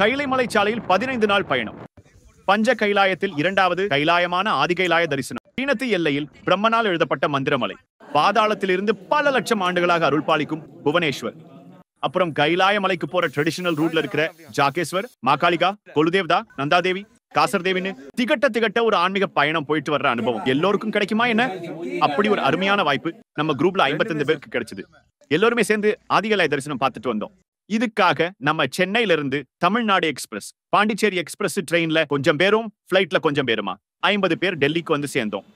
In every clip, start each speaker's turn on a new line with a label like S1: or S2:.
S1: கைலை மலைச்சாலையில் 15 நாள் பயணம். பஞ்ச கைலாயத்தில் இரண்டாவது கைலாயமான ஆதிகைலாய தரிசனம். சீனத்து எல்லையில் பிரம்மனால் எழுதப்பட்ட மந்திரமலை. பாதாளத்திலிருந்து பல லட்சம் ஆண்டுகளாக அருள்பாலிக்கும் புவனேஸ்வர். அப்புறம் கைலாய மலைக்கு போற ட்ரெடிஷனல் ரூட்ல இருக்கிற ஜாகேஸ்வர், மாகாளிகா, கொலுதேவ்தா, நந்தாதேவி, காசர்தேவின்னு திகட்ட ஒரு ஆன்மீக பயணம் போயிட்டு வர்ற அனுபவம் எல்லோருக்கும் கிடைக்குமா என்ன? அப்படி ஒரு அருமையான வாய்ப்பு நம்ம குரூப்ல 55 பேருக்கு கிடைச்சது. எல்லோருமே சேர்ந்து ஆதிகைலாய தரிசனம் பார்த்துட்டு வந்தோம். இதுக்காக நம்ம சென்னையில இருந்து தமிழ்நாடு எக்ஸ்பிரஸ், பாண்டிச்சேரி எக்ஸ்பிரஸ் ட்ரெயின்ல கொஞ்சம் பேரும், பிளைட்ல கொஞ்சம் பேருமா 50 பேர் டெல்லிக்கு வந்து சேர்ந்தோம்.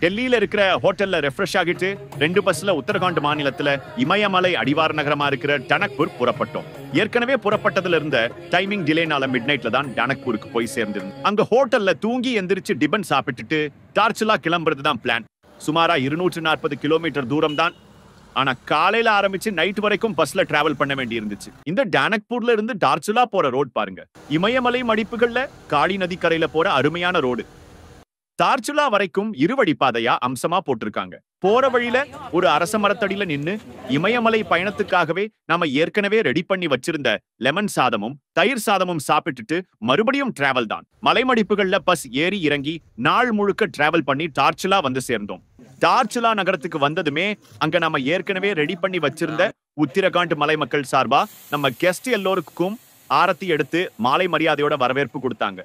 S1: டெல்லியில இருக்கிற ஹோட்டல்ல ரெஃப்ரெஷ் ஆகிட்டு 2 பஸ்ல உத்தரகாண்ட் மாநிலத்துல இமயமலை அடிவார நகரமா இருக்கிற டனக்பூர் புறப்பட்டோம். ஏற்கனவே புறப்பட்டதுல இருந்த டைமிங் டிலேனால மிட்நைட்ல தான் டனக்பூருக்கு போய் சேர்ந்திருந்தோம். அங்க ஹோட்டல்ல தூங்கி எந்திரிச்சு டிபன் சாப்பிட்டுட்டு டார்ச்சுலா கிளம்புறது தான் பிளான். சுமாரா 240 கிலோமீட்டர் தூரம் தான். ஆனா காலையில ஆரம்பிச்சு நைட் வரைக்கும் பஸ்ல டிராவல் பண்ண வேண்டி இருந்துச்சு. இந்த டானக்பூர்ல இருந்து டார்ச்சுலா போற ரோட் பாருங்க. இமயமலை மடிப்புகள்ல காளி நதி கரையில போற அருமையான ரோடு. டார்ச்சுலா வரைக்கும் இருவழி பாதையா அம்சமா போட்டிருக்காங்க. போற வழியில ஒரு அரச மரத்தடியில நின்னு இமயமலை பயணத்துக்காகவே நாம ஏற்கனவே ரெடி பண்ணி வச்சிருந்த லெமன் சாதமும் தயிர் சாதமும் சாப்பிட்டுட்டு மறுபடியும் டிராவல் தான். மலைமடிப்புகள்ல பஸ் ஏறி இறங்கி நாள் முழுக்க டிராவல் பண்ணி டார்ச்சுலா வந்து சேர்ந்தோம். டார்ச்சுலா நகரத்துக்கு வந்ததுமே அங்க நம்ம ஏற்கனவே ரெடி பண்ணி வச்சிருந்த உத்தரகாண்ட் மலை மக்கள் சார்பா நம்ம கெஸ்ட் எல்லோருக்கும் ஆரத்தி எடுத்து மாலை மரியாதையோட வரவேற்பு கொடுத்தாங்க.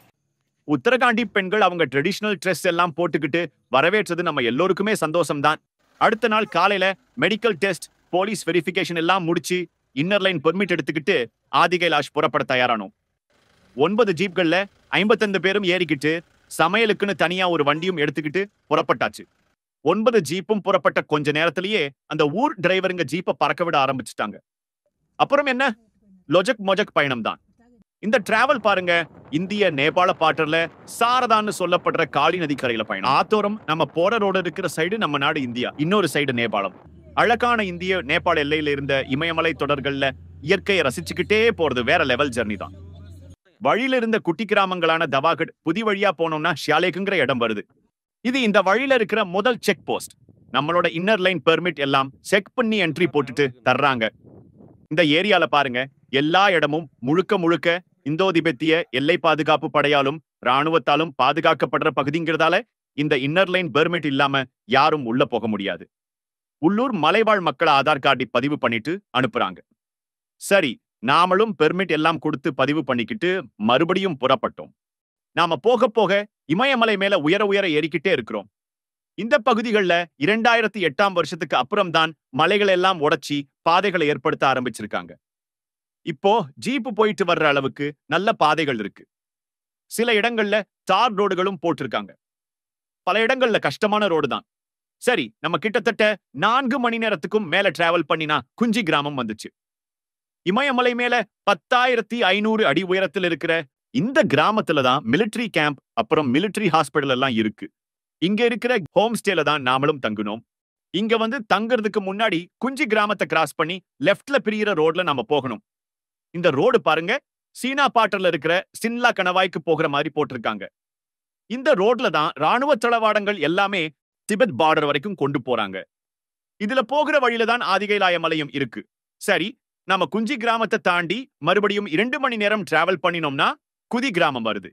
S1: உத்தரகாண்டி பெண்கள் அவங்க ட்ரெடிஷனல் ட்ரெஸ் எல்லாம் போட்டுக்கிட்டு வரவேற்றது நம்ம எல்லோருக்குமே சந்தோஷம் தான். அடுத்த நாள் காலையில மெடிக்கல் டெஸ்ட், போலீஸ் வெரிஃபிகேஷன் எல்லாம் முடிச்சு இன்னர் லைன் பெர்மிட் எடுத்துக்கிட்டு ஆதிகைலாஷ் புறப்பட தயாரானோம். 9 ஜீப்கள்ல 55 பேரும் ஏறிக்கிட்டு சமையலுக்குன்னு தனியா ஒரு வண்டியும் எடுத்துக்கிட்டு புறப்பட்டாச்சு. 9 ஜீப்பும் புறப்பட்ட கொஞ்ச நேரத்திலேயே அந்த ஊர் டிரைவருங்க ஜீப்பை பறக்க விட ஆரம்பிச்சுட்டாங்க. அப்புறம் என்ன, லொஜக் மொஜக் பயணம் தான். இந்த டிராவல் பாருங்க, இந்திய நேபாள பார்டர்ல சாரதான்னு சொல்லப்படுற காளி நதி கரையில பயணம். ஆத்தோரம் நம்ம போற ரோடு இருக்கிற சைடு நம்ம நாடு இந்தியா, இன்னொரு சைடு நேபாளம். அழகான இந்திய நேபாள எல்லையில இருந்த இமயமலை தொடர்கள்ல இயற்கையை ரசிச்சுக்கிட்டே போறது வேற லெவல் ஜர்னி தான். வழியில இருந்த குட்டி கிராமங்களான தவாகட், புதி வழியா போனோம்னா ஷியாலேக்குங்கிற இடம் வருது. இது இந்த வழியில இருக்கிற முதல் செக் போஸ்ட். நம்மளோட இன்னர் லைன் பெர்மிட் எல்லாம் செக் பண்ணி என்ட்ரி போட்டுட்டு தர்றாங்க. இந்த ஏரியால பாருங்க, எல்லா இடமும் முழுக்க இந்தோ திபெத்திய எல்லை பாதுகாப்பு படையாலும் ராணுவத்தாலும் பாதுகாக்கப்படுற பகுதிங்கிறதால இந்த இன்னர் லைன் பெர்மிட் இல்லாம யாரும் உள்ள போக முடியாது. உள்ளூர் மலைவாழ் மக்களை ஆதார் கார்டு பதிவு பண்ணிட்டு அனுப்புறாங்க. சரி, நாமளும் பெர்மிட் எல்லாம் கொடுத்து பதிவு பண்ணிக்கிட்டு மறுபடியும் புறப்பட்டோம். நாம போக இமயமலை மேல உயர ஏறிக்கிட்டே இருக்கிறோம். இந்த பகுதிகளில் 2008ஆம் வருஷத்துக்கு அப்புறம் தான் மலைகள் எல்லாம் உடைச்சி பாதைகளை ஏற்படுத்த ஆரம்பிச்சிருக்காங்க. இப்போ ஜீப்பு போயிட்டு வர்ற அளவுக்கு நல்ல பாதைகள் இருக்கு. சில இடங்கள்ல தார் ரோடுகளும் போட்டிருக்காங்க. பல இடங்கள்ல கஷ்டமான ரோடு தான். சரி, நம்ம கிட்டத்தட்ட 4 மணி நேரத்துக்கும் மேல டிராவல் பண்ணினா குஞ்சி கிராமம் வந்துச்சு. இமயமலை மேல 10,500 அடி உயரத்தில் இருக்கிற இந்த கிராமத்துல தான் மிலிட்டரி கேம்ப், அப்புறம் மிலிட்டரி ஹாஸ்பிடல் எல்லாம் இருக்கு. இங்க இருக்கிற ஹோம் ஸ்டேல தான் நாமளும் தங்குனோம். இங்க வந்து தங்குறதுக்கு முன்னாடி குஞ்சி கிராமத்தை கிராஸ் பண்ணி லெஃப்ட்ல பிரியிற ரோட்ல நாம போகணும். இந்த ரோடு பாருங்க, சீனா பாட்டர்ல இருக்கிற சின்லா கணவாய்க்கு போகிற மாதிரி போட்டிருக்காங்க. இந்த ரோட்ல தான் ராணுவ தளவாடங்கள் எல்லாமே திபெத் பார்டர் வரைக்கும் கொண்டு போறாங்க. இதுல போகிற வழியில தான் ஆதிகைலாய மலையும் இருக்கு. சரி, நம்ம குஞ்சி கிராமத்தை தாண்டி மறுபடியும் 2 மணி நேரம் டிராவல் பண்ணினோம்னா குதி கிராமம் வருது.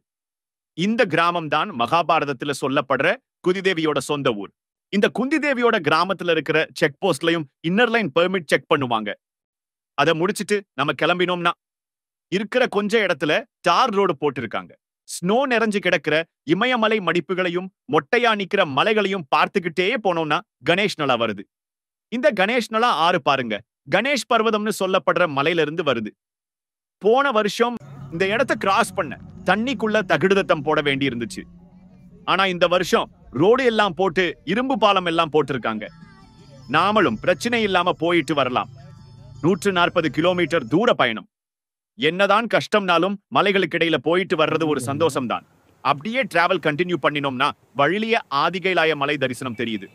S1: இந்த கிராமம் தான் மகாபாரதத்துல சொல்லப்படுற குதிதேவியோட சொந்த ஊர். இந்த குந்திதேவியோட கிராமத்துல இருக்கிற செக் போஸ்ட்லயும் இன்னர் லைன் பெர்மிட் செக் பண்ணுவாங்க. அதை முடிச்சிட்டு நம்ம கிளம்பினோம்னா இருக்கிற கொஞ்ச இடத்துல தார் ரோடு போட்டிருக்காங்க. ஸ்னோ நிறைஞ்சு கிடக்கிற இமயமலை மடிப்புகளையும் மொட்டையா நிக்கிற மலைகளையும் பார்த்துக்கிட்டே போனோம்னா கணேஷ் நலா வருது. இந்த கணேஷ் நலா ஆறு பாருங்க, கணேஷ் பர்வதம்னு சொல்லப்படுற மலையில இருந்து வருது. போன வருஷம் இந்த இடத்தை கிராஸ் பண்ண தண்ணிக்குள்ள தகுடுதத்தம் போட வேண்டி இருந்துச்சு. ஆனா இந்த வருஷம் ரோடு எல்லாம் போட்டு இரும்பு பாலம் எல்லாம் போட்டிருக்காங்க. நாமளும் பிரச்சனை இல்லாம போயிட்டு வரலாம். 140 கிலோமீட்டர் தூர பயணம். என்னதான் கஷ்டம்னாலும் மலைகளுக்கு இடையில போயிட்டு வர்றது ஒரு சந்தோஷம் தான். அப்படியே டிராவல் கண்டினியூ பண்ணினோம்னா வழியிலேயே ஆதிகைலாய மலை தரிசனம் தெரியுது.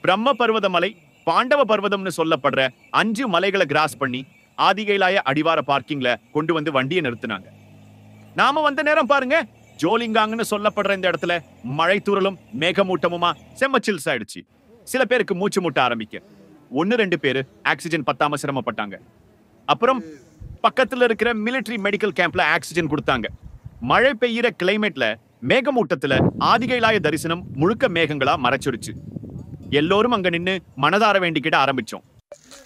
S1: பிரம்ம பர்வத மலை, பாண்டவ பர்வதம்னு சொல்லப்படுற 5 மலைகளை கிராஸ் பண்ணி ஆதிகைலாய அடிவார பார்க்கிங்ல கொண்டு வந்து வண்டியை நிறுத்தினாங்க. நாம வந்த நேரம் பாருங்க, ஜோலிங்காங்னு சொல்லப்படுற இந்த இடத்துல மழை தூறலும் மேகமூட்டமுமா செம்ம சில்ஸ் ஆயிடுச்சு. சில பேருக்கு மூச்சு முட்ட ஆரம்பிக்க, 1-2 பேரு ஆக்சிஜன் பத்தாம சிரமப்பட்டாங்க. அப்புறம் பக்கத்துல இருக்கிற மிலிட்டரி மெடிக்கல் கேம்ப்ல ஆக்சிஜன் கொடுத்தாங்க. மழை பெய்யுற கிளைமேட்ல மேகமூட்டத்துல ஆதிகைலாய தரிசனம் முழுக்க மேகங்களா மறைச்சிருச்சு. எல்லோரும் அங்க நின்னு மனதார வேண்டிக்கிட ஆரம்பிச்சோம்.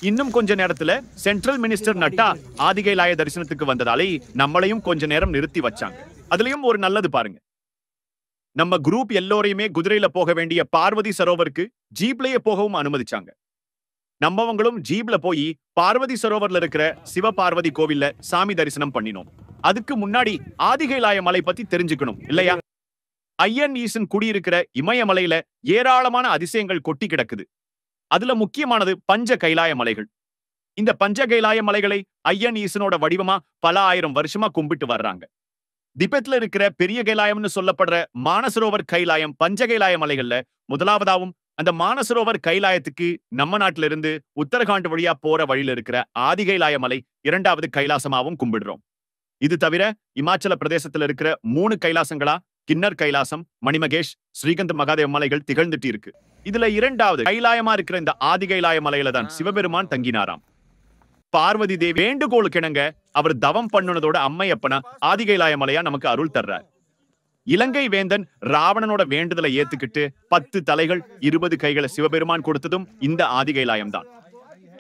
S1: இன்னும் கொஞ்ச நேரத்துல சென்ட்ரல் மினிஸ்டர் நட்டா ஆதிகைலாய தரிசனத்துக்கு வந்ததாலே நம்மளையும் கொஞ்ச நேரம் நிறுத்தி வச்சாங்க. அதுலயும் ஒரு நல்லது பாருங்க, நம்ம குரூப் எல்லோரையுமே குதிரையில போக வேண்டிய பார்வதி சரோவருக்கு ஜீப்லயே போகவும் அனுமதிச்சாங்க. நம்மவங்களும் ஜீப்ல போய் பார்வதி சரோவர்ல இருக்கிற சிவபார்வதி கோவில்ல சாமி தரிசனம் பண்ணினோம். அதுக்கு முன்னாடி ஆதிகைலாய மலை பத்தி தெரிஞ்சுக்கணும் இல்லையா? ஐயன் ஈசன் குடியிருக்கிற இமயமலையில ஏராளமான அதிசயங்கள் கொட்டி கிடக்குது. அதுல முக்கியமானது பஞ்ச கைலாய மலைகள். இந்த பஞ்ச கைலாய மலைகளை ஐயன் ஈசனோட வடிவமா பல ஆயிரம் வருஷமா கும்பிட்டு வர்றாங்க. திபெத்ல இருக்கிற பெரிய கைலாயம்னு சொல்லப்படுற மானசரோவர் கைலாயம் பஞ்ச கைலாய மலைகள்ல முதலாவதாவும், அந்த மானசரோவர் கைலாயத்துக்கு நம்ம நாட்டில இருந்து உத்தரகாண்ட் வழியா போற வழியில இருக்கிற ஆதிகைலாய மலை இரண்டாவது கைலாசமாவும் கும்பிடுறோம். இது தவிர இமாச்சல பிரதேசத்துல இருக்கிற 3 கைலாசங்களா கின்னர் கைலாசம், மணிமகேஷ், ஸ்ரீகந்த மகாதேவ மலைகள் திகழ்ந்துட்டு இருக்கு. இதுல இரண்டாவது கைலாயமா இருக்கிற இந்த ஆதிகைலாய மலையில தான் சிவபெருமான் தங்கினாராம். பார்வதி தேவி வேண்டுகோளுக்கு இணங்க அவர் தவம் பண்ணுனதோட அம்மையப்பனா ஆதிகைலாய மலையா நமக்கு அருள் தர்றார். இலங்கை வேந்தன் ராவணனோட வேண்டுதலை ஏத்துக்கிட்டு 10 தலைகள் 20 கைகளை சிவபெருமான் கொடுத்ததும் இந்த ஆதிகைலாயம் தான்.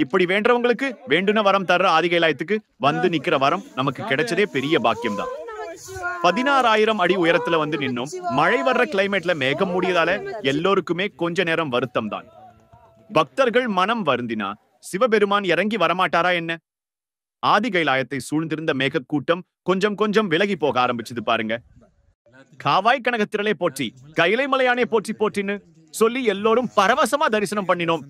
S1: இப்படி வேண்டவங்களுக்கு வேண்டுன வரம் தர்ற ஆதிகைலாயத்துக்கு வந்து நிக்கிற வரம் நமக்கு கிடைச்சதே பெரிய பாக்கியம் தான். 16,000 அடி உயரத்துல வந்து நின்னும் மழை வர்ற கிளைமேட்ல மேகம் மூடியதால எல்லோருக்குமே கொஞ்ச நேரம் வருத்தம் தான். பக்தர்கள் மனம் வருந்தினா சிவபெருமான் இறங்கி வரமாட்டாரா என்ன? ஆதிகைலாயத்தை சூழ்ந்திருந்த மேகக்கூட்டம் கொஞ்சம் கொஞ்சம் விலகி போக ஆரம்பிச்சது பாருங்க. காவாய் கனகத்திரளே போற்றி, கைலை மலையானே போற்றி போற்றின்னு சொல்லி எல்லோரும் பரவசமா தரிசனம் பண்ணினோம்.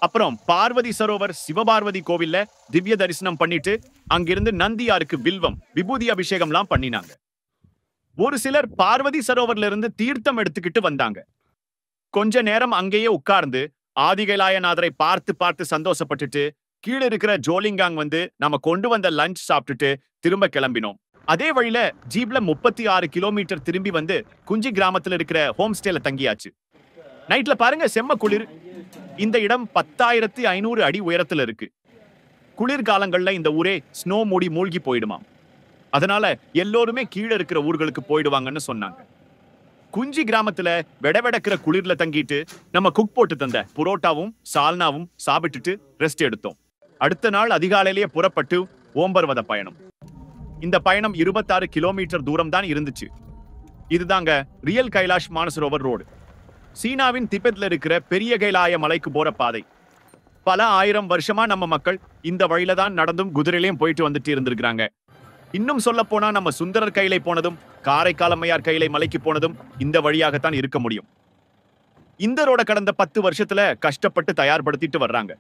S1: அப்புறம் பார்வதி சரோவர் சிவபார்வதி கோவில்ல திவ்ய தரிசனம் பண்ணிட்டு அங்கிருந்து நந்தியாருக்கு வில்வம் விபூதி அபிஷேகம்லாம் பண்ணினாங்க. ஒரு சிலர் பார்வதி சரோவர்ல இருந்து தீர்த்தம் எடுத்துக்கிட்டு வந்தாங்க. கொஞ்ச நேரம் அங்கேயே உட்கார்ந்து ஆதிகைலாயநாதரை பார்த்து பார்த்து சந்தோஷப்பட்டுட்டு கீழே இருக்கிற ஜோலிங்காங் வந்து நம்ம கொண்டு வந்த லஞ்ச் சாப்பிட்டுட்டு திரும்ப கிளம்பினோம். அதே வழியில ஜீப்ல 36 கிலோமீட்டர் திரும்பி வந்து குஞ்சி கிராமத்துல இருக்கிற ஹோம் ஸ்டேல தங்கியாச்சு. நைட்ல பாருங்க செம்ம குளிர். இந்த இடம் 10,500 அடி உயரத்துல இருக்கு. குளிர்காலங்கள்ல இந்த ஊரே ஸ்னோ மூடி மூழ்கி போயிடுமாம். அதனால எல்லோருமே கீழே இருக்கிற ஊர்களுக்கு போயிடுவாங்கன்னு சொன்னாங்க. குஞ்சி கிராமத்துல வெடவெடக்கிற குளிர்ல தங்கிட்டு நம்ம குக் போட்டு தந்த புரோட்டாவும் சால்னாவும் சாப்பிட்டுட்டு ரெஸ்ட் எடுத்தோம். அடுத்த நாள் அதிகாலையிலேயே புறப்பட்டு ஓம்பர்வத பயணம். இந்த பயணம் 26 கிலோமீட்டர் தூரம் தான் இருந்துச்சு. இதுதாங்க ரியல் கைலாஷ் மானசரோவர் ரோடு. சீனாவின் திபெத்ல இருக்கிற பெரிய கைலாய மலைக்கு போற பாதை. பல ஆயிரம் வருஷமா நம்ம மக்கள் இந்த வழியில தான் நடந்தும் குதிரையிலையும் போயிட்டு வந்துட்டு இருந்திருக்கிறாங்க. இன்னும் சொல்ல போனா நம்ம சுந்தரர் கையிலை போனதும் காரைக்கால் அம்மையார் கையிலை மலைக்கு போனதும் இந்த வழியாகத்தான் இருக்க முடியும். இந்த ரோட கடந்த 10 வருஷத்துல கஷ்டப்பட்டு தயார்படுத்திட்டு வர்றாங்க.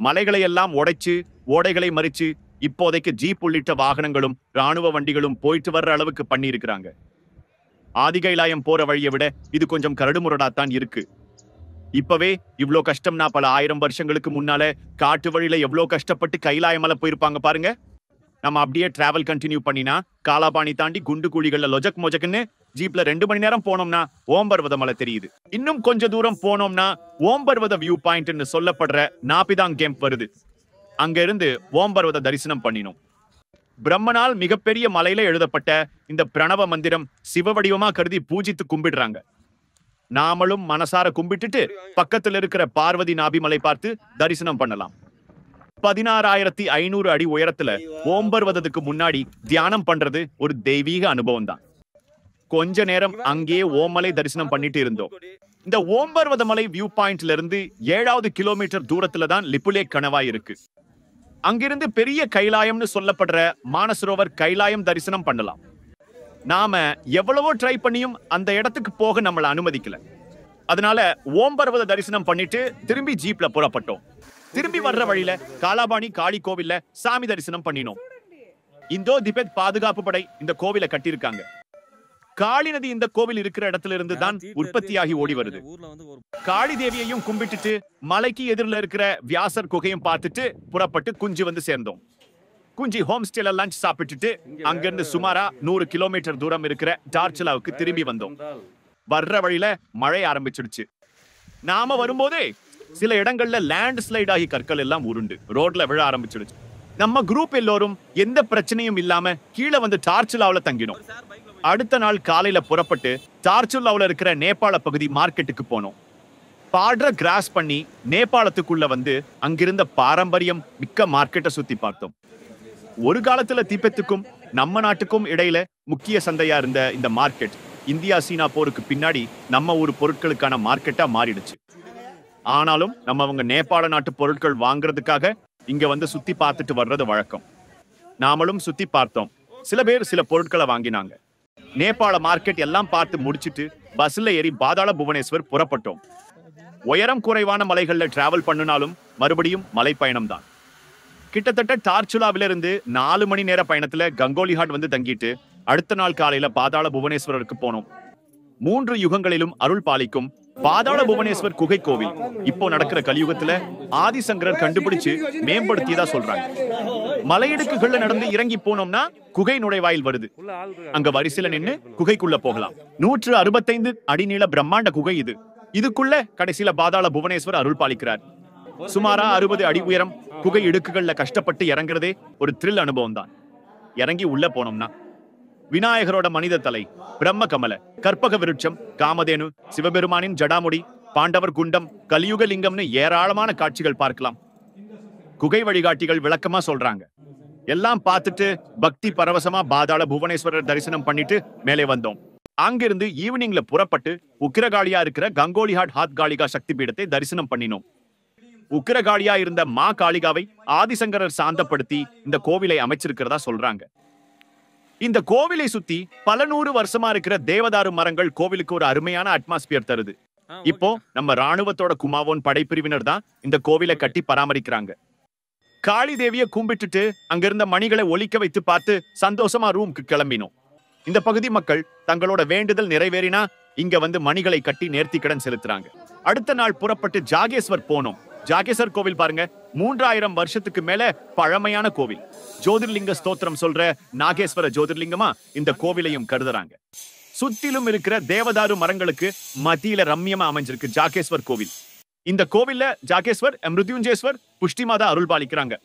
S1: மலைகளை எல்லாம் உடைச்சு ஓடைகளை மறிச்சு இப்போதைக்கு ஜீப் உள்ளிட்ட வாகனங்களும் ராணுவ வண்டிகளும் போயிட்டு வர்ற அளவுக்கு பண்ணி இருக்கிறாங்க. ஆதிகைலாயம் போற வழியை விட இது கொஞ்சம் கரடுமுரடாத்தான் இருக்கு. இப்பவே இவ்ளோ கஷ்டம்னா பல ஆயிரம் வருஷங்களுக்கு முன்னால காட்டு வழியில எவ்வளவு கஷ்டப்பட்டு கைலாய மலை போயிருப்பாங்க பாருங்க. நம்ம அப்படியே டிராவல் கண்டினியூ பண்ணினா காலாபாணி தாண்டி குண்டு குழிகள்ல லொஜக் மொஜக்னு ஜீப்ல 2 மணி நேரம் போனோம்னா ஓம்பர்வத மலை தெரியுது. இன்னும் கொஞ்ச தூரம் போனோம்னா ஓம்பர்வத வியூ பாயிண்ட்னு சொல்லப்படுற நாபிதாங் கேம்ப் வருது. அங்க இருந்து ஓம்பர்வத தரிசனம் பண்ணினோம். பிரம்மனால் மிகப்பெரிய மலையில எழுதப்பட்ட இந்த பிரணவ மந்திரம் சிவ வடிவமா கருதி பூஜித்து கும்பிடுறாங்க. நாமளும் மனசார கும்பிட்டுட்டு பக்கத்துல இருக்கிற பார்வதி நாபிமலை பார்த்து தரிசனம் பண்ணலாம். 16,500 அடி உயரத்துல ஓம்பர்வதத்துக்கு முன்னாடி தியானம் பண்றது ஒரு தெய்வீக அனுபவம் தான். கொஞ்ச நேரம் அங்கே ஓமலை தரிசனம் பண்ணிட்டு இருந்தோம். இந்த ஓம்பர்வத மலை வியூ பாயிண்ட்ல இருந்து 7வது கிலோமீட்டர் தூரத்துல தான் லிப்புலேக் கணவாய் இருக்கு. அங்கிருந்து பெரிய கைலாயம்னு சொல்லப்படுற மானசரோவர் கைலாயம் தரிசனம் பண்ணலாம். நாம எவ்வளவோ ட்ரை பண்ணியும் அந்த இடத்துக்கு போக நம்மள அனுமதிக்கல. அதனால ஓம்பர்வத தரிசனம் பண்ணிட்டு திரும்பி ஜீப்ல புறப்பட்டோம். திரும்பி வர்ற வழியில காலாபாணி காளி கோவில்ல சாமி தரிசனம் பண்ணினோம். இந்தோ திபெத் பாதுகாப்பு படை இந்த கோவிலை கட்டியிருக்காங்க. காளி நதி இந்த கோவில் இருக்கிற இடத்துல இருந்து தான் உற்பத்தியாகி ஓடி வருது. காளி தேவியையும் கும்பிட்டுட்டு மலைக்கு எதிரில் இருக்கிற வியாசர் குகையும் பார்த்துட்டு புறப்பட்டு குஞ்சு வந்து சேர்ந்தோம். குஞ்சி ஹோம் ஸ்டேல லஞ்ச் சாப்பிட்டுட்டு அங்கிருந்து சுமாரா 100 கிலோமீட்டர் தூரம் இருக்கிற டார்ச்சலாவுக்கு திரும்பி வந்தோம். வர்ற வழியில மழை ஆரம்பிச்சிடுச்சு. நாம வரும்போதே சில இடங்கள்ல லேண்ட் ஸ்லைட் ஆகி கற்கள் எல்லாம் உருண்டு ரோட்ல விழ ஆரம்பிச்சிடுச்சு. நம்ம குரூப் எல்லோரும் எந்த பிரச்சனையும் இல்லாம கீழே வந்து டார்ச்சுலாவுல தங்கினோம். அடுத்த நாள் காலையில புறப்பட்டு டார்ச்சுலாவுல இருக்கிற நேபாள பகுதி மார்க்கெட்டுக்கு போனோம். பார்டரை கிராஸ் பண்ணி நேபாளத்துக்குள்ள வந்து அங்கிருந்த பாரம்பரியம் மிக்க மார்க்கெட்டை சுத்தி பார்த்தோம். ஒரு காலத்துல திபெத்துக்கும் நம்ம நாட்டுக்கும் இடையில முக்கிய சந்தையா இருந்த இந்த மார்க்கெட் இந்தியா சீனா போருக்கு பின்னாடி நம்ம ஊர் பொருட்களுக்கான மார்க்கெட்டா மாறிடுச்சு. ஆனாலும் அவங்க நேபாள நாட்டு பொருட்கள் வாங்குறதுக்காக இங்க வந்து சுத்தி பார்த்துட்டு வர்றது வழக்கம். நாமளும் சுத்தி பார்த்தோம். சில பேர் சில பொருட்களை வாங்கினாங்க. நேபாள மார்க்கெட் எல்லாம் பார்த்து முடிச்சிட்டு பஸ்ல ஏறி பாதாள புவனேஸ்வர் புறப்பட்டோம். உயரம் குறைவான மலைகள்ல டிராவல் பண்ணினாலும் மறுபடியும் மலை பயணம் தான். கிட்டத்தட்ட டார்ச்சுலாவில இருந்து 4 மணி நேர பயணத்துல கங்கோலிஹாட் வந்து தங்கிட்டு அடுத்த நாள் காலையில பாதாள புவனேஸ்வரருக்கு போனோம். 3 யுகங்களிலும் அருள் பாலிக்கும் பாதாள புவனேஸ்வர் குகை கோவில் இப்போ நடக்கிற கலியுகத்துல ஆதிசங்கரர் கண்டுபிடிச்சு மேம்படுத்தியதா சொல்றாங்க. மலையிடுக்குகள்ல நடந்து இறங்கி போனோம்னா குகை நுழைவாயில் வருது. அங்க வரிசையில நின்னு குகைக்குள்ள போகலாம். 165 அடி நீள பிரம்மாண்ட குகை இது. இதுக்குள்ள கடைசியில பாதாள புவனேஸ்வர் அருள் பாலிக்கிறார். சுமாரா 60 அடி உயரம் குகை இடுக்குகள்ல கஷ்டப்பட்டு இறங்குறதே ஒரு த்ரில் அனுபவம் தான். இறங்கி உள்ள போனோம்னா விநாயகரோட மனித தலை, பிரம்ம கமல, கற்பக விருட்சம், காமதேனு, சிவபெருமானின் ஜடாமுடி, பாண்டவர் குண்டம், கலியுக லிங்கம்னு ஏராளமான காட்சிகள் பார்க்கலாம். குகை வழிகாட்டிகள் விளக்கமா சொல்றாங்க. எல்லாம் பார்த்துட்டு பக்தி பரவசமா பாதாள புவனேஸ்வரர் தரிசனம் பண்ணிட்டு மேலே வந்தோம். அங்கிருந்து ஈவினிங்ல புறப்பட்டு உக்கிரகாளியா இருக்கிற கங்கோலிஹாட் ஹாத் காளிகா சக்தி பீடத்தை தரிசனம் பண்ணினோம். உக்கிரகாளியா இருந்த மா காளிகாவை ஆதிசங்கரர் சாந்தப்படுத்தி இந்த கோவிலை அமைச்சிருக்கிறதா சொல்றாங்க. இந்த கோவிலை சுத்தி பல 100 வருஷமா இருக்கிற தேவதாரு மரங்கள் கோவிலுக்கு ஒரு அருமையான அட்மாஸ்பியர் தருது. இப்போ நம்ம ராணுவத்தோட குமாவோன் படைப்பிரிவினர் தான் இந்த கோவிலை கட்டி பராமரிக்கிறாங்க. காளி தேவியை கும்பிட்டுட்டு அங்கிருந்த மணிகளை ஒலிக்க வைத்து பார்த்து சந்தோஷமா ரூமுக்கு கிளம்பினோம். இந்த பகுதி மக்கள் தங்களோட வேண்டுதல் நிறைவேறினா இங்க வந்து மணிகளை கட்டி நேர்த்திக்கடன் செலுத்துறாங்க. அடுத்த நாள் புறப்பட்டு ஜாகேஸ்வர் போனோம். ஜாகேஸ்வர் கோவில் பாருங்க, 3000 வருஷத்துக்கு மேல பழமையான கோவில். ஜோதிர்லிங்க ஸ்தோத்திரம் சொல்ற நாகேஸ்வர ஜோதிர்லிங்கமா இந்த கோவிலையும் கருதுறாங்க. சுத்திலும் இருக்கிற தேவதாரு மரங்களுக்கு மத்தியில ரம்யமா அமைஞ்சிருக்கு ஜாகேஸ்வர் கோவில். இந்த கோவில்ல ஜாகேஸ்வர், மிருத்யுஞ்சேஸ்வர், புஷ்டிமாதா அருள் பாலிக்கிறாங்க.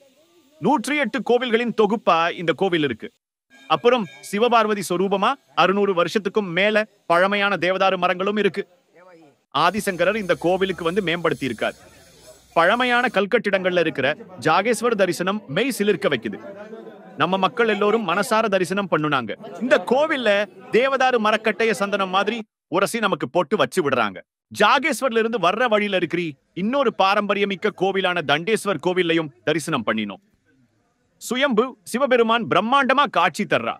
S1: 108 கோவில்களின் தொகுப்பா இந்த கோவில் இருக்கு. அப்புறம் சிவபார்வதி சொரூபமா 600 வருஷத்துக்கும் மேல பழமையான தேவதாரு மரங்களும் இருக்கு. ஆதிசங்கரர் இந்த கோவிலுக்கு வந்து மேம்படுத்தி இருக்கார். பழமையான கல்கட்டிடங்கள்ல இருக்கிற ஜாகேஸ்வர் தரிசனம் மெய் சிலிர்க்க வைக்குது. நம்ம மக்கள் எல்லோரும் மனசார தரிசனம் பண்ணுனாங்க. இந்த கோவில்ல தேவதாரு மரக்கட்டைய சந்தனம் மாதிரி உரசி நமக்கு போட்டு வச்சு விடுறாங்க. ஜாகேஸ்வர்ல இருந்து வர்ற வழியில இருக்கிற இன்னொரு பாரம்பரியமிக்க கோவிலான தண்டேஸ்வர் கோவிலையும் தரிசனம் பண்ணினோம். சுயம்பு சிவபெருமான் பிரம்மாண்டமா காட்சி தர்றா.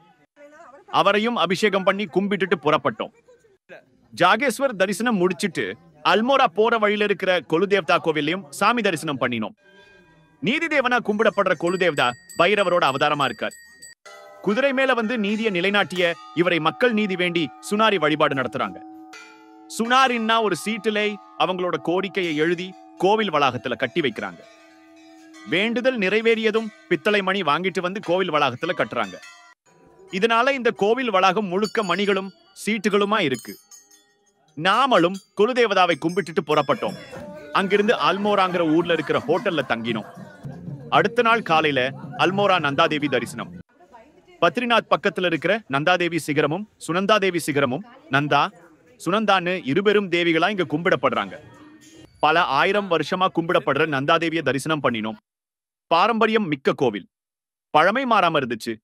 S1: அவரையும் அபிஷேகம் பண்ணி கும்பிட்டுட்டு புறப்பட்டோம். ஜாகேஸ்வர் தரிசனம் முடிச்சிட்டு அல்மோரா போற வழியில இருக்கிற கொலுதேவதா கோவிலையும் சாமி தரிசனம் பண்ணினோம். நீதி தேவனா கும்பிடப்படுற கொலுதேவதா பைரவரோட அவதாரமா இருக்கார். குதிரை மேல வந்து நீதியை நிலைநாட்டிய இவரை மக்கள் நீதி வேண்டி சுனாரி வழிபாடு நடத்துறாங்க. சுனாரின்னா ஒரு சீட்டிலே அவங்களோட கோரிக்கையை எழுதி கோவில் வளாகத்துல கட்டி வைக்கிறாங்க. வேண்டுதல் நிறைவேறியதும் பித்தளை மணி வாங்கிட்டு வந்து கோவில் வளாகத்துல கட்டுறாங்க. இதனால இந்த கோவில் வளாகம் முழுக்க மணிகளும் சீட்டுகளுமா இருக்கு. நாமளும் குலதேவதாவை கும்பிட்டுட்டு புறப்பட்டோம். அங்கிருந்து அல்மோராங்கிற ஊர்ல இருக்கிற ஹோட்டல்ல தங்கினோம். அடுத்த நாள் காலையில அல்மோரா நந்தாதேவி தரிசனம். பத்ரிநாத் பக்கத்துல இருக்கிற நந்தாதேவி சிகரமும் சுனந்தாதேவி சிகரமும் நந்தா சுனந்தான்னு இருபெரும் தேவிகளா இங்க கும்பிடப்படுறாங்க. பல 1000 வருஷமா கும்பிடப்படுற நந்தாதேவியை தரிசனம் பண்ணினோம். பாரம்பரியம் மிக்க கோவில், பழமை மாறாம இருந்துச்சு.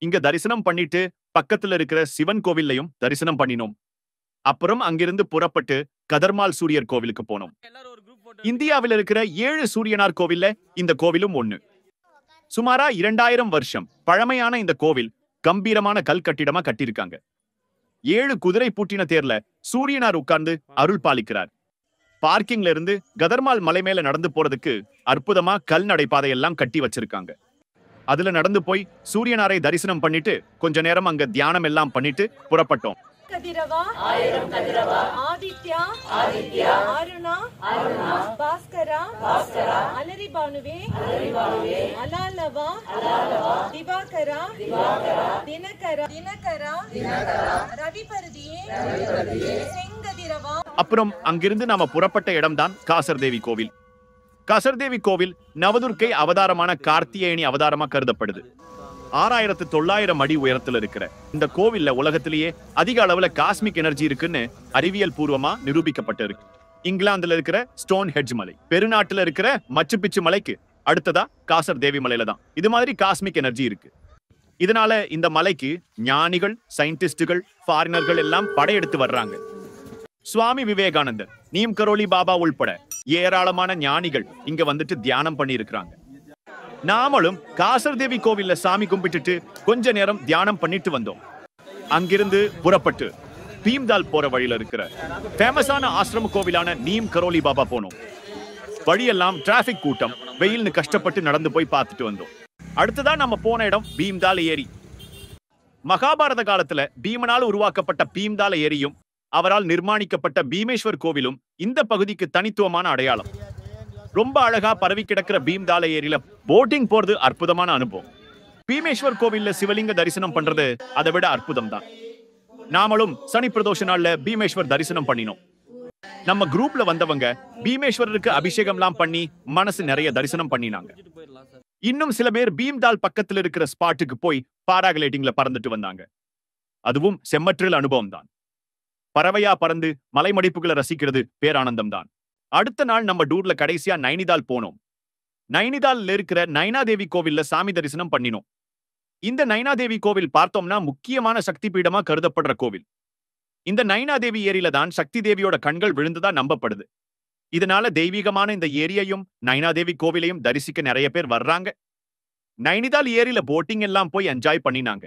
S1: இங்க தரிசனம் பண்ணிட்டு பக்கத்துல இருக்கிற சிவன் கோவிலையும் தரிசனம் பண்ணினோம். அப்புறம் அங்கிருந்து புறப்பட்டு கதர்மால் சூரியர் கோவிலுக்கு போனோம். இந்தியாவில் இருக்கிற 7 சூரியனார் கோவில்ல இந்த கோவிலும் ஒண்ணு. சுமாரா 2000 வருஷம் பழமையான இந்த கோவில் கம்பீரமான கல் கட்டிடமா கட்டியிருக்காங்க. 7 குதிரை பூட்டின தேர்ல சூரியனார் உட்கார்ந்து அருள் பாலிக்கிறார். பார்க்கிங்ல இருந்து கதர்மால் மலை மேல நடந்து போறதுக்கு அற்புதமா கல் நடைபாதை எல்லாம் கட்டி வச்சிருக்காங்க. அதுல நடந்து போய் சூரியனாரை தரிசனம் பண்ணிட்டு கொஞ்ச நேரம் அங்க தியானம் எல்லாம் பண்ணிட்டு புறப்பட்டோம்.
S2: கதிரவா ஆதித்யா அருணா பாஸ்கரா அலரி பானுவே அலாலவா திவாகரா தினகரா ரவி பரதியே செங்கதிரவா.
S1: அப்புறம் அங்கிருந்து நாம புறப்பட்ட இடம்தான் காசர்தேவி கோவில். காசர்தேவி கோவில் நவதுர்க்கை அவதாரமான கார்த்திகேயனி அவதாரமா கருதப்படுது. 6900 அடி உயரத்துல இருக்கிற இந்த கோவில்ல உலகத்திலேயே அதிக அளவுல காஸ்மிக் எனர்ஜி இருக்குன்னு அறிவியல் பூர்வமா நிரூபிக்கப்பட்டிருக்கு. இங்கிலாந்துல இருக்கிற ஸ்டோன் ஹெட்ஜ் மலை, பெருநாட்டுல இருக்கிற மச்சு பிச்சு மலைக்கு அடுத்ததா காசர்தேவி மலையில தான் இது மாதிரி காஸ்மிக் எனர்ஜி இருக்கு. இதனால இந்த மலைக்கு ஞானிகள், சயின்டிஸ்டுகள், ஃபாரினர்கள் எல்லாம் படையெடுத்து வர்றாங்க. சுவாமி விவேகானந்தர், நீம் கரோலி பாபா உள்பட ஏராளமான ஞானிகள் இங்க வந்துட்டு தியானம் பண்ணி இருக்கிறாங்க. நாமளும் காசர்தேவி கோவில்ல சாமி கும்பிட்டுட்டு கொஞ்ச நேரம் தியானம் பண்ணிட்டு வந்தோம். அங்கிருந்து புறப்பட்டு பீம்தால் போற வழியில இருக்கிற ஃபேமஸான ஆசிரம கோவிலான நீம் கரோலி பாபா போனோம். வழியெல்லாம் டிராபிக் கூட்டம், வெயில்னு கஷ்டப்பட்டு நடந்து போய் பார்த்துட்டு வந்தோம். அடுத்ததா நம்ம போன இடம் பீம்தால் ஏரி. மகாபாரத காலத்துல பீமனால் உருவாக்கப்பட்ட பீம்தால் ஏரியும் அவரால் நிர்மாணிக்கப்பட்ட பீமேஸ்வர் கோவிலும் இந்த பகுதிக்கு தனித்துவமான அடையாளம். ரொம்ப அழகா பரவி கிடக்கிற பீம்தால் ஏரியில போட்டிங் போறது அற்புதமான அனுபவம். பீமேஸ்வர் கோவில்ல சிவலிங்க தரிசனம் பண்றது அதை விட அற்புதம் தான். நாமளும் சனி பிரதோஷ நாள்ல பீமேஸ்வர் தரிசனம் பண்ணினோம். நம்ம குரூப்ல வந்தவங்க பீமேஸ்வரருக்கு அபிஷேகம்லாம் பண்ணி மனசு நிறைய தரிசனம் பண்ணினாங்க. இன்னும் சில பேர் பீம்தால் பக்கத்துல இருக்கிற ஸ்பாட்டுக்கு போய் பாராகிளைடிங்ல பறந்துட்டு வந்தாங்க. அதுவும் செம்மற்றில் அனுபவம் தான். பறவையா பறந்து மலைமடிப்புகளை ரசிக்கிறது பேரானந்தம் தான். அடுத்த நாள் நம்ம டூர்ல கடைசியா நைனிதால் போனோம். நைனிதால்ல இருக்கிற நைனாதேவி கோவில்ல சாமி தரிசனம் பண்ணினோம். இந்த நைனாதேவி கோவில் பார்த்தோம்னா முக்கியமான சக்தி பீடமா கருதப்படுற கோவில். இந்த நைனாதேவி ஏரியில தான் சக்தி தேவியோட கண்கள் விழுந்ததா நம்பப்படுது. இதனால தெய்வீகமான இந்த ஏரியையும் நைனாதேவி கோவிலையும் தரிசிக்க நிறைய பேர் வர்றாங்க. நைனிதால் ஏரியில போட்டிங் எல்லாம் போய் என்ஜாய் பண்ணினாங்க.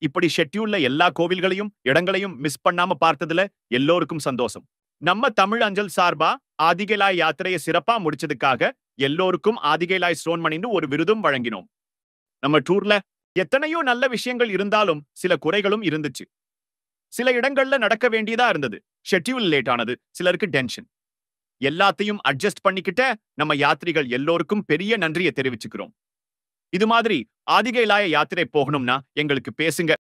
S1: இப்படி ஷெட்யூல்ல எல்லா கோவில்களையும் இடங்களையும் மிஸ் பண்ணாம பார்த்ததுல எல்லோருக்கும் சந்தோஷம். நம்ம தமிழ் அஞ்சல் சார்பா ஆதிகைலாய் யாத்திரையை சிறப்பா முடிச்சதுக்காக எல்லோருக்கும் ஆதிகைலாய் ஸ்ரோன்மணின்னு ஒரு விருதும் வழங்கினோம். நம்ம டூர்ல எத்தனையோ நல்ல விஷயங்கள் இருந்தாலும் சில குறைகளும் இருந்துச்சு. சில இடங்கள்ல நடக்க வேண்டியதா இருந்தது. ஷெட்யூல் லேட் ஆனது, சிலருக்கு டென்ஷன். எல்லாத்தையும் அட்ஜஸ்ட் பண்ணிக்கிட்ட நம்ம யாத்ரிகள் எல்லோருக்கும் பெரிய நன்றியை தெரிவிச்சுக்கிறோம். இது மாதிரி ஆதிகைலாய யாத்திரை போகணும்னா எங்களுக்கு பேசுங்க.